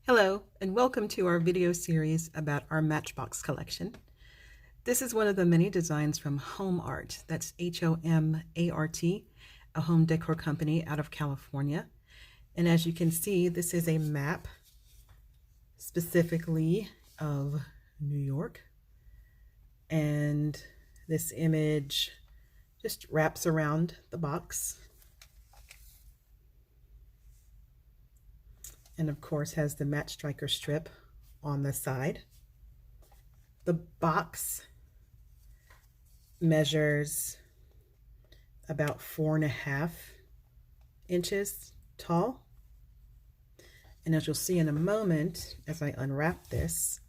Hello, and welcome to our video series about our Matchbox collection. This is one of the many designs from HomArt, that's H-O-M-A-R-T, a home decor company out of California. And as you can see, this is a map specifically of New York. And this image just wraps around the box. And of course has the match striker strip on the side. The box measures about 4.5 inches tall. And as you'll see in a moment, as I unwrap this,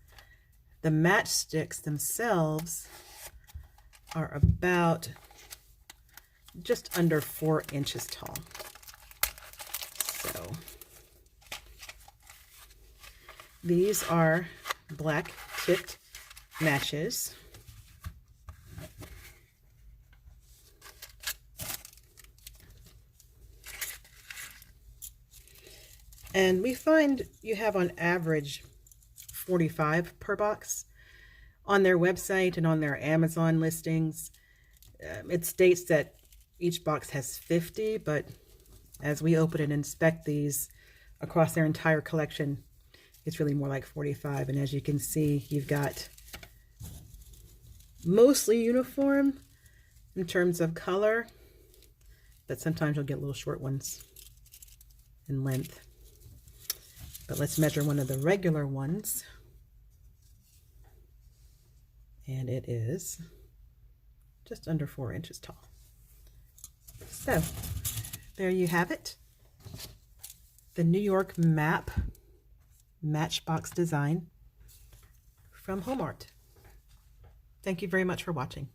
the matchsticks themselves are about just under 4 inches tall. So these are black tipped matches. And we find you have on average 45 per box. On their website and on their Amazon listings, it states that each box has 50, but as we open and inspect these across their entire collection, it's really more like 45. And as you can see, you've got mostly uniform in terms of color, but sometimes you'll get little short ones in length. But let's measure one of the regular ones. And it is just under 4 inches tall. So there you have it. The New York map Matchbox design from HomArt. Thank you very much for watching.